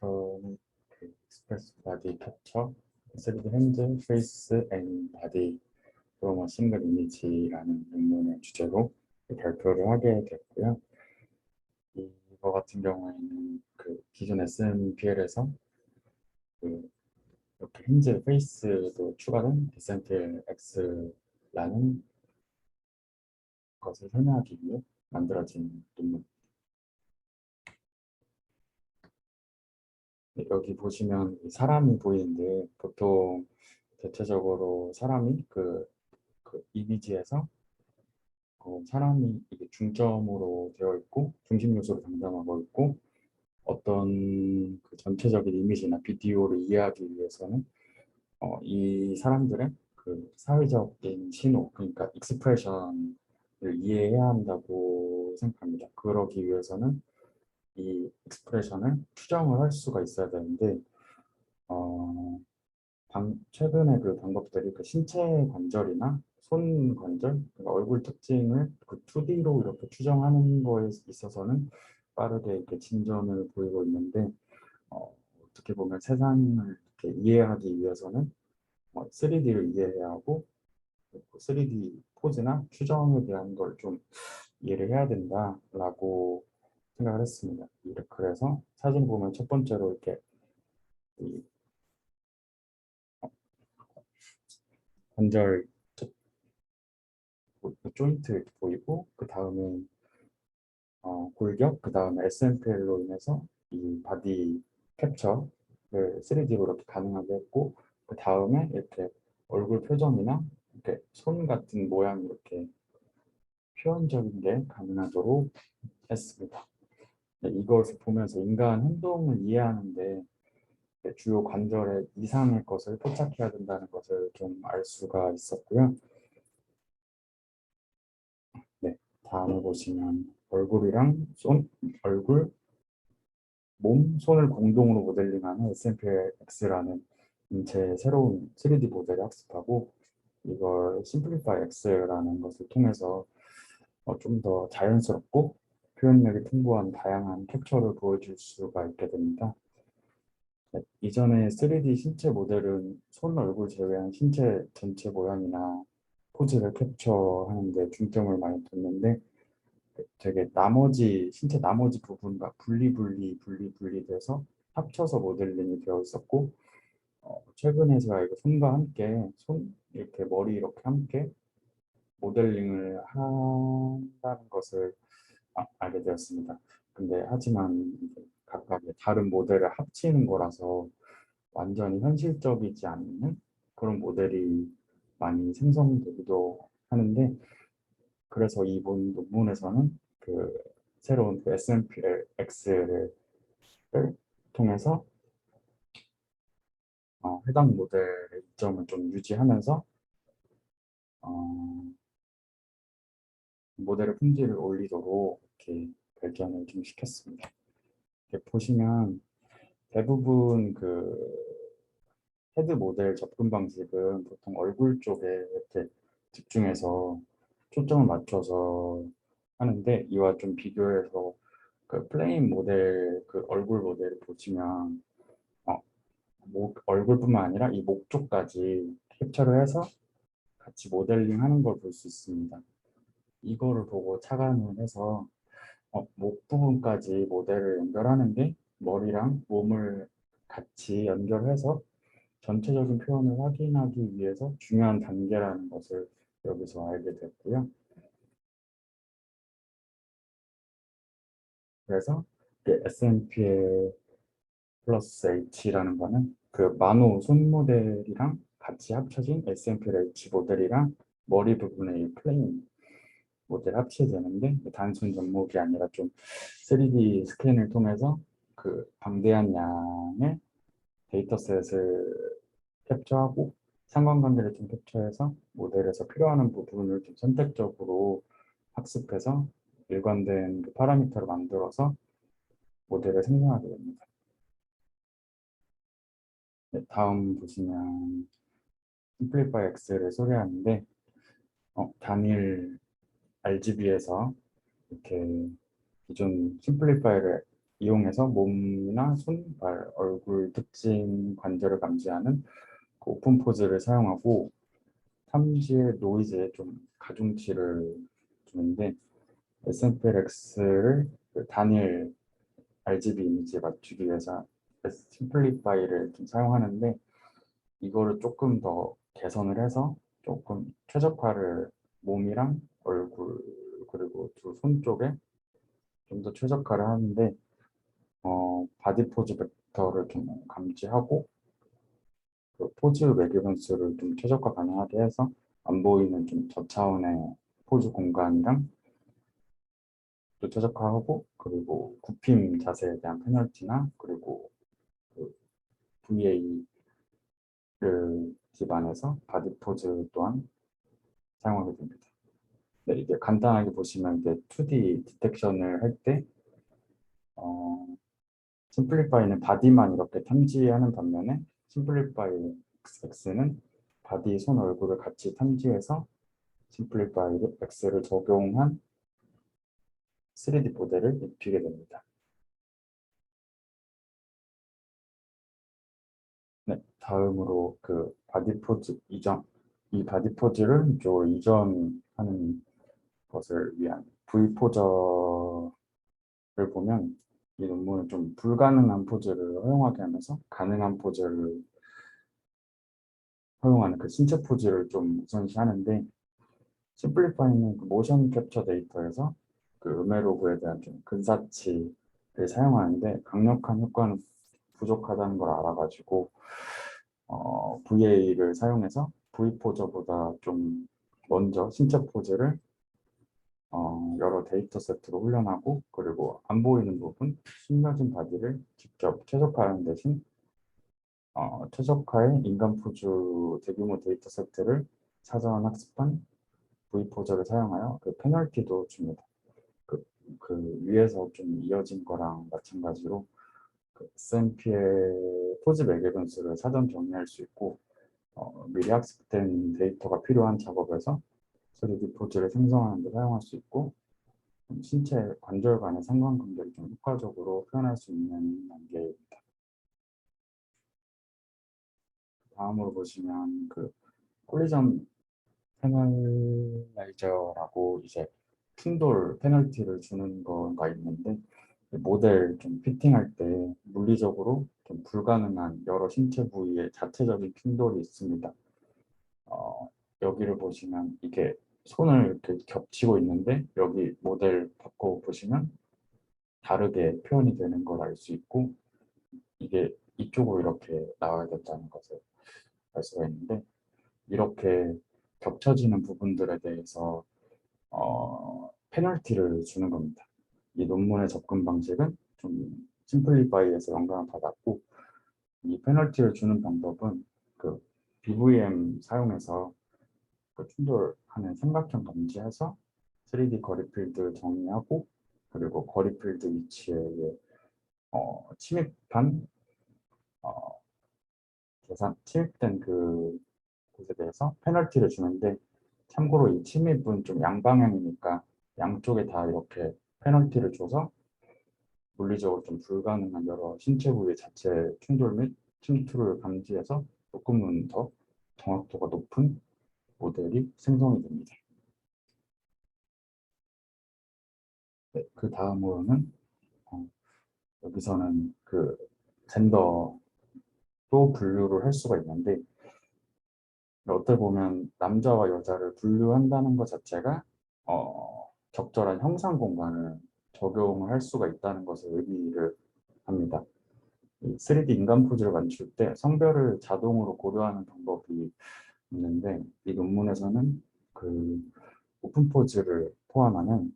저는 그 익스프레스 바디 캡처, 3D 핸드, 페이스 앤 바디 프로머 싱글 이미지라는 논문의 주제로 발표를 하게 됐고요. 이거 같은 경우에는 그 기존 SNPL에서 그 이렇게 핸즈, 페이스도 추가된 디센틸 X라는 것을 설명하기 위해 만들어진 논문. 여기 보시면 사람이 보이는데 보통 대체적으로 사람이 그 이미지에서 사람이 이게 중점으로 되어 있고 중심 요소를 담당하고 있고 어떤 그 전체적인 이미지나 비디오를 이해하기 위해서는 이 사람들의 그 사회적인 신호, 그러니까 익스프레션을 이해해야 한다고 생각합니다. 그러기 위해서는 이 익스프레션을 추정을 할 수가 있어야 되는데 어, 최근에 그 방법들이 그 신체 관절이나 손 관절, 그러니까 얼굴 특징을 그 2D로 이렇게 추정하는 거에 있어서는 빠르게 이렇게 진전을 보이고 있는데 어떻게 보면 세상을 이렇게 이해하기 위해서는 3D를 이해해야 하고 3D 포즈나 추정에 대한 걸 좀 이해를 해야 된다라고 생각을 했습니다. 그래서 사진 보면 첫 번째로 이렇게 이 관절 조인트 이렇게 보이고 그 다음에 골격, 그 다음에 SNPL로 인해서 이 바디 캡처를 3D로 이렇게 가능하게 했고 그 다음에 이렇게 얼굴 표정이나 이렇게 손 같은 모양 이렇게 표현적인 게 가능하도록 했습니다. 이것을 보면서 인간 행동을 이해하는데 주요 관절의 이상의 것을 포착해야 된다는 것을 좀 알 수가 있었고요. 네, 다음에 보시면 얼굴이랑 얼굴, 몸, 손을 공동으로 모델링하는 SMPX라는 인체의 새로운 3D 모델을 학습하고 이걸 심플리파이 X라는 것을 통해서 좀 더 자연스럽고 표현력이 풍부한 다양한 캡처를 보여줄 수가 있게 됩니다. 네, 이전에 3D 신체 모델은 손, 얼굴 제외한 신체 전체 모양이나 포즈를 캡처하는 데 중점을 많이 뒀는데 되게 나머지 신체 나머지 부분과 분리돼서 합쳐서 모델링이 되어 있었고 최근에 제가 이거 손과 함께 손 이렇게 머리 이렇게 함께 모델링을 한다는 것을 알게 되었습니다. 근데 하지만 이제 각각의 다른 모델을 합치는 거라서 완전히 현실적이지 않는 그런 모델이 많이 생성되기도 하는데 그래서 이번 논문에서는 그 새로운 그 SMPLX를 통해서 해당 모델의 이점을 좀 유지하면서 어, 모델의 품질을 올리도록 이렇게 발전을 좀 시켰습니다. 이렇게 보시면 대부분 그 헤드 모델 접근 방식은 보통 얼굴 쪽에 이렇게 집중해서 초점을 맞춰서 하는데 이와 좀 비교해서 그 플레인 모델 그 얼굴 모델을 보시면 어, 얼굴뿐만 아니라 이 목 쪽까지 캡처를 해서 같이 모델링 하는 걸 볼 수 있습니다. 이거를 보고 착안을 해서 목 부분까지 모델을 연결하는 게 머리랑 몸을 같이 연결해서 전체적인 표현을 확인하기 위해서 중요한 단계라는 것을 여기서 알게 됐고요. 그래서 SNP의 플러스 H라는 거는 그 만호 손 모델이랑 같이 합쳐진 SNPL H 모델이랑 머리 부분의 이 플레인 모델 합쳐야 되는데 단순 접목이 아니라 좀 3D 스캔을 통해서 그 방대한 양의 데이터셋을 캡처하고 상관관계를 좀 캡처해서 모델에서 필요한 부분을 좀 선택적으로 학습해서 일관된 그 파라미터를 만들어서 모델을 생성하게 됩니다. 네, 다음 보시면 심플리파이 X를 소개하는데 단일 RGB에서 이렇게 기존 심플리파이를 이용해서 몸이나 손, 발, 얼굴 특징 관절을 감지하는 그 오픈 포즈를 사용하고 탐지의 노이즈에 좀 가중치를 주는데 SMPLX를 그 단일 RGB 이미지에 맞추기 위해서 심플리파이를 좀 사용하는데 이거를 조금 더 개선을 해서 조금 최적화를 몸이랑 얼굴 그리고 두 손 쪽에 좀 더 최적화를 하는데 바디 포즈 벡터를 좀 감지하고 그 포즈 매개변수를 좀 최적화 가능하게 해서 안 보이는 좀 저차원의 포즈 공간이랑 또 최적화하고 그리고 굽힘 자세에 대한 페널티나 그리고 그 VA를 기반해서 바디 포즈 또한 사용하게 됩니다. 네, 이게 간단하게 보시면 이제 2D 디텍션을 할 때 심플리파이는 바디만 이렇게 탐지하는 반면에 심플리파이 X는 바디, 손, 얼굴을 같이 탐지해서 심플리파이 X를 적용한 3D 모델을 입히게 됩니다. 네, 다음으로 그 바디 포즈 이전, 이 바디 포즈를 이쪽으로 이전하는 것을 위한 V 포저를 보면 이 논문은 좀 불가능한 포즈를 허용하게 하면서 가능한 포즈를 허용하는 그 신체 포즈를 좀 우선시하는데 심플리파이는 그 모션 캡처 데이터에서 그 음의 로그에 대한 좀 근사치를 사용하는데 강력한 효과는 부족하다는 걸 알아가지고 VA를 사용해서 V 포저보다 좀 먼저 신체 포즈를 여러 데이터 세트로 훈련하고 그리고 안 보이는 부분 숨겨진 바디를 직접 최적화하는 대신 최적화의 인간 포즈 대규모 데이터 세트를 사전 학습한 V 포저를 사용하여 그 페널티도 줍니다. 그, 그 위에서 좀 이어진 거랑 마찬가지로 그 SMP의 포즈 매개 변수를 사전 정의할 수 있고 미리 학습된 데이터가 필요한 작업에서 3D 포즈를 생성하는 데 사용할 수 있고 신체 관절 간의 상관관계를 좀 효과적으로 표현할 수 있는 단계입니다. 다음으로 보시면 그 콜리전 페널라이저라고 이제 충돌 페널티를 주는 거가 있는데 모델 좀 피팅할 때 물리적으로 좀 불가능한 여러 신체 부위에 자체적인 충돌이 있습니다. 여기를 보시면 이게 손을 이렇게 겹치고 있는데 여기 모델 바꿔 보시면 다르게 표현이 되는 걸 알 수 있고 이게 이쪽으로 이렇게 나와야 된다는 것을 알 수가 있는데 이렇게 겹쳐지는 부분들에 대해서 페널티를 주는 겁니다. 이 논문의 접근 방식은 좀 심플리파이에서 영감을 받았고 이 페널티를 주는 방법은 그 BVM 사용해서 그 충돌하는 삼각형 감지해서 3D 거리 필드 정의하고 그리고 거리 필드 위치에 침입한 어, 침입된 그 곳에 대해서 페널티를 주는데 참고로 이 침입은 좀 양방향이니까 양쪽에 다 이렇게 페널티를 줘서 물리적으로 좀 불가능한 여러 신체 부위 자체 충돌 및 침투를 감지해서 조금은 더 정확도가 높은 모델이 생성이 됩니다. 네, 그 다음으로는 어, 여기서는 그 젠더도 분류를 할 수가 있는데 어떻게 보면 남자와 여자를 분류한다는 것 자체가 적절한 형상 공간을 적용을 할 수가 있다는 것을 의미를 합니다. 이 3D 인간 포즈를 맞출 때 성별을 자동으로 고려하는 방법이 있는데 이 논문에서는 그 오픈 포즈를 포함하는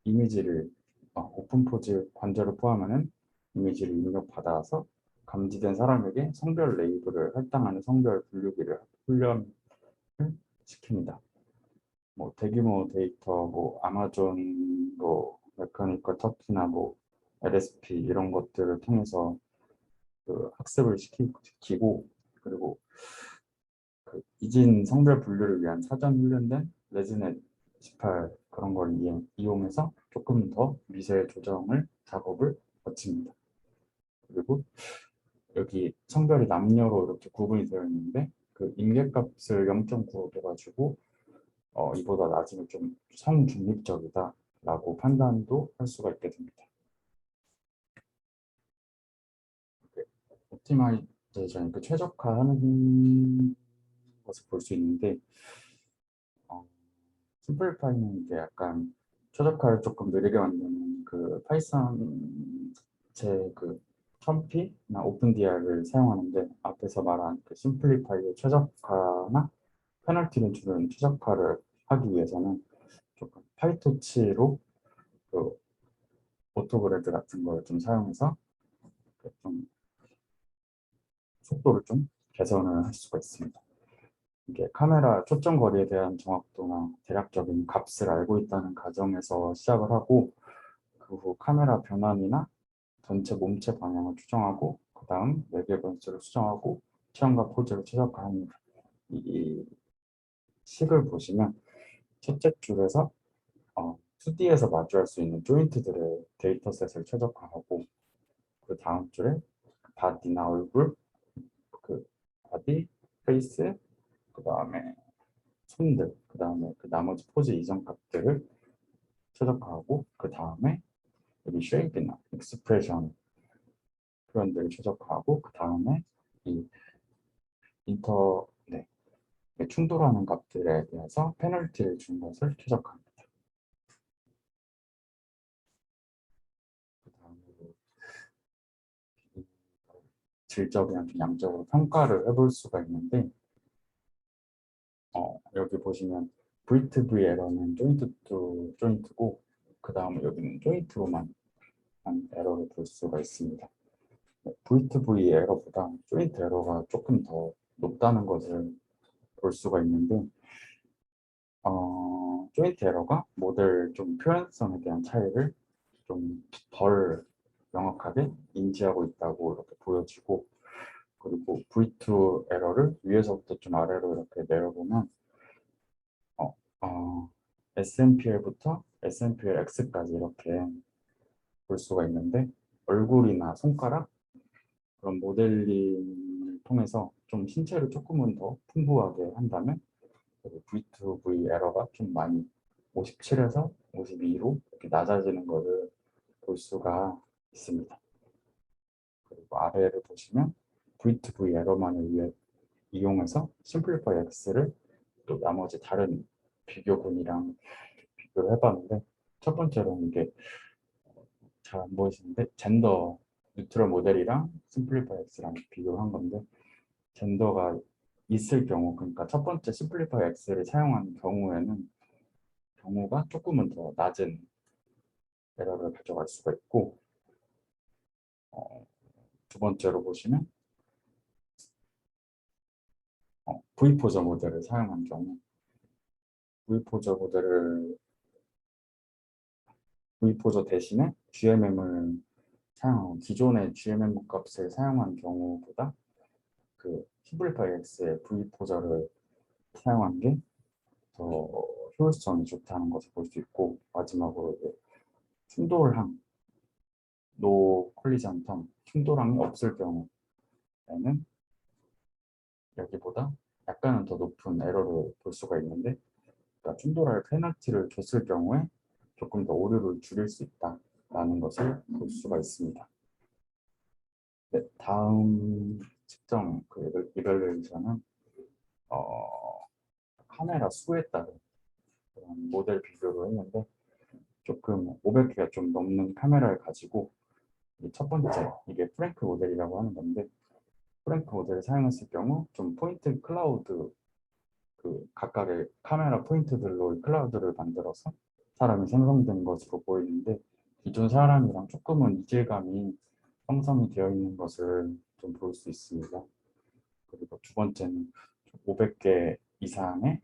이미지를 오픈 포즈 관절을 포함하는 이미지를 입력받아서 감지된 사람에게 성별 레이블을 할당하는 성별 분류기를 훈련을 시킵니다. 뭐 대규모 데이터, 뭐 아마존, 뭐 메카니컬 터키나 뭐 LSP 이런 것들을 통해서 그 학습을 시키고 그리고 그 이진 성별 분류를 위한 사전 훈련된 레즈넷 18 그런 걸 이용해서 조금 더 미세 조정을 작업을 거칩니다. 그리고 여기 성별이 남녀로 이렇게 구분이 되어 있는데 그 임계값을 0.9로 둬가지고 이보다 낮으면 좀 성중립적이다라고 판단도 할 수가 있게 됩니다. 옵티마이제이션, 그 최적화하는 것을 볼 수 있는데 어, 심플리파이는 이게 약간 최적화를 조금 느리게 만드는 그 파이썬 제그 첨피나 오픈DR을 사용하는데 앞에서 말한 그 심플리파이의 최적화나 페널티를 주는 최적화를 하기 위해서는 조금 파이토치로 그 오토그레드 같은 걸 좀 사용해서 좀 속도를 좀 개선을 할 수가 있습니다. 이게 카메라 초점 거리에 대한 정확도나 대략적인 값을 알고 있다는 가정에서 시작을 하고 그 후 카메라 변환이나 전체 몸체 방향을 추정하고 그 다음 외계 변수를 수정하고 체형과 포즈를 최적화합니다. 이 식을 보시면 첫째 줄에서 2D에서 마주할 수 있는 조인트들의 데이터셋을 최적화하고 그 다음 줄에 바디나 얼굴, 그 바디, 페이스, 그 다음에 손들, 그 다음에 그 나머지 포즈 이전 값들을 최적화하고 그 다음에 여기 쉐입이나 익스프레션 표현들을 최적화하고 그 다음에 이 네, 충돌하는 값들에 대해서 페널티를 준 것을 최적화합니다. 그 다음으로 질적이랑 좀 양적으로 평가를 해볼 수가 있는데 여기 보시면 V2V 에러는 조인트 투 조인트고 그 다음에 여기는 조인트로만 한 에러를 볼 수가 있습니다. V2V 에러보다 조인트 에러가 조금 더 높다는 것을 볼 수가 있는데 조인트 에러가 모델 좀 표현성에 대한 차이를 좀 덜 명확하게 인지하고 있다고 이렇게 보여지고 그리고 V2 에러를 위에서부터 좀 아래로 이렇게 내려보면 어, SMPL부터 SMPL-X까지 이렇게 볼 수가 있는데 얼굴이나 손가락 그런 모델링을 통해서 좀 신체를 조금은 더 풍부하게 한다면 V2V 에러가 좀 많이 57에서 52로 이렇게 낮아지는 것을 볼 수가 있습니다. 그리고 아래를 보시면 V2V 에러만을 위해 이용해서 심플리파이 X를 또 나머지 다른 비교군이랑 비교를 해봤는데 첫 번째로는 이게 잘 안 보이시는데 젠더 뉴트럴 모델이랑 심플리파이 X랑 비교를 한 건데 젠더가 있을 경우 그러니까 첫 번째 심플리파이 X를 사용하는 경우에는 경우가 조금은 더 낮은 에러를 가져갈 수가 있고 두 번째로 보시면 V포저 모델을 사용한 경우 V포저 모델을 V포저 대신에 GMM을 사용하고 기존의 GMM 값을 사용한 경우보다 그 심플리파이 X의 V포저를 사용한 게 더 효율성이 좋다는 것을 볼 수 있고 마지막으로 이제 충돌항, 노 콜리전 텀, 충돌항이 없을 경우에는 여기보다 약간은 더 높은 에러를 볼 수가 있는데 그러니까 충돌할 페널티를 줬을 경우에 조금 더 오류를 줄일 수 있다라는 것을 볼 수가 있습니다. 네, 다음 측정 그 이별레이션은 카메라 수에 따른 그런 모델 비교를 했는데 조금 500개가 좀 넘는 카메라를 가지고 첫 번째 이게 프랭크 모델이라고 하는 건데 프랭크 모델을 사용했을 경우 좀 포인트 클라우드 그 각각의 카메라 포인트들로 클라우드를 만들어서 사람이 생성된 것으로 보이는데 기존 사람이랑 조금은 이질감이 형성이 되어 있는 것을 좀 볼 수 있습니다. 그리고 두 번째는 500개 이상의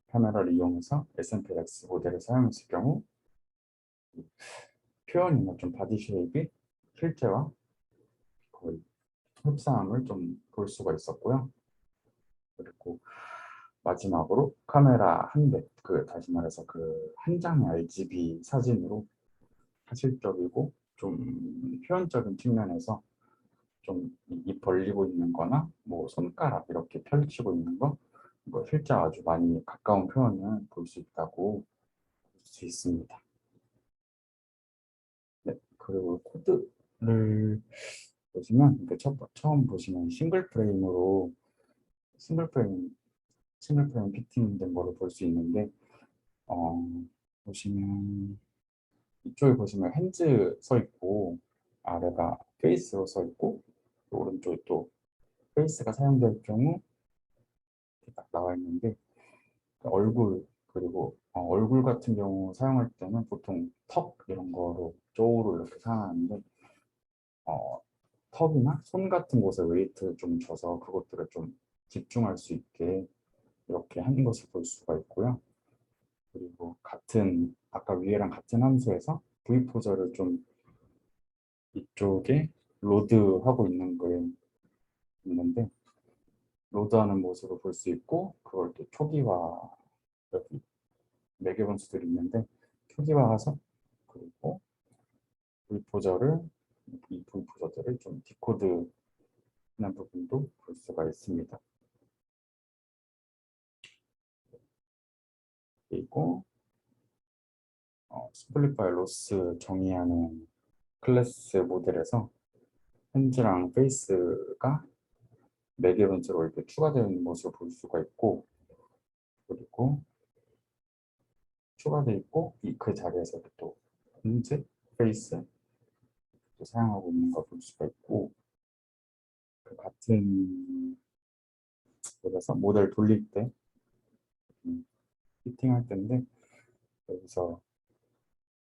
카메라를 이용해서 SMPLX 모델을 사용했을 경우 표현이나 좀 바디 쉐입이 실제와 거의 흡사함을 좀 볼 수가 있었고요. 그리고 마지막으로 카메라 한 대, 그 다시 말해서 그 한 장의 RGB 사진으로 사실적이고 좀 표현적인 측면에서 좀 입 벌리고 있는 거나 뭐 손가락 이렇게 펼치고 있는 거, 뭐 실제 아주 많이 가까운 표현을 볼 수 있다고 볼 수 있습니다. 네, 그리고 코드를 보시면 이렇게 처음 보시면 싱글 프레임 피팅된 거를 볼 수 있는데 어, 보시면 이쪽에 보시면 핸즈 써 있고 아래가 페이스로 써 있고 오른쪽에 또 페이스가 사용될 경우 이렇게 딱 나와 있는데 얼굴 그리고 얼굴 같은 경우 사용할 때는 보통 턱 이런 거로 쪽으로 이렇게 사용하는데 어, 턱이나 손 같은 곳에 웨이트를 좀 줘서 그것들을 좀 집중할 수 있게 이렇게 하는 것을 볼 수가 있고요. 그리고 아까 위에랑 같은 함수에서 V 포저를 좀 이쪽에 로드하고 있는 거에 있는데 로드하는 모습을 볼 수 있고 그걸 또 초기화 여기 매개 분수들이 있는데 초기화해서 그리고 V 포저를 이 V 포저들을 좀 디코드하는 부분도 볼 수가 있습니다. 그리고 스플릿바이 로스 정의하는 클래스 모델에서 핸즈랑 페이스가 매개 분수로 이렇게 추가되어 있는 모습을 볼 수가 있고 그리고 추가되어 있고 그 자리에서 또 핸즈, 페이스 또 사용하고 있는 걸 볼 수가 있고 그 같은 그래서 모델 돌릴 때 피팅할 때인데 여기서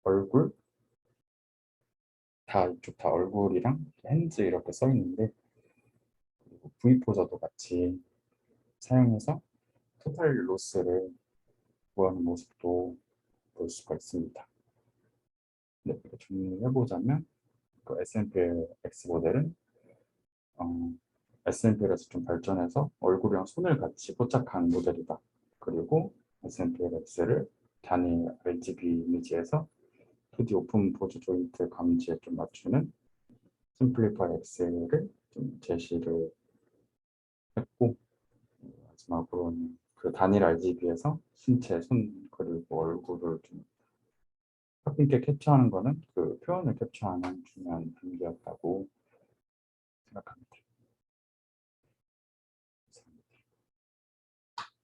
얼굴 이쪽 다 얼굴이랑 핸즈 이렇게 써 있는데 그리고 V 포저도 같이 사용해서 토탈 로스를 구하는 모습도 볼 수가 있습니다. 네, 이렇게 정리를 해보자면 그 S&P X 모델은 S&P에서 좀 발전해서 얼굴이랑 손을 같이 포착한 모델이다. 그리고 S&P X를 단일 RGB 이미지에서 2D 오픈 보조 조인트 감지에 좀 맞추는 심플리파이 X를 좀 제시를 했고 마지막으로는 그 단일 RGB에서 신체, 손 그리고 얼굴을 좀 함께 캡처하는 거는 그 표현을 캡처하는 중요한 단계였다고 생각합니다.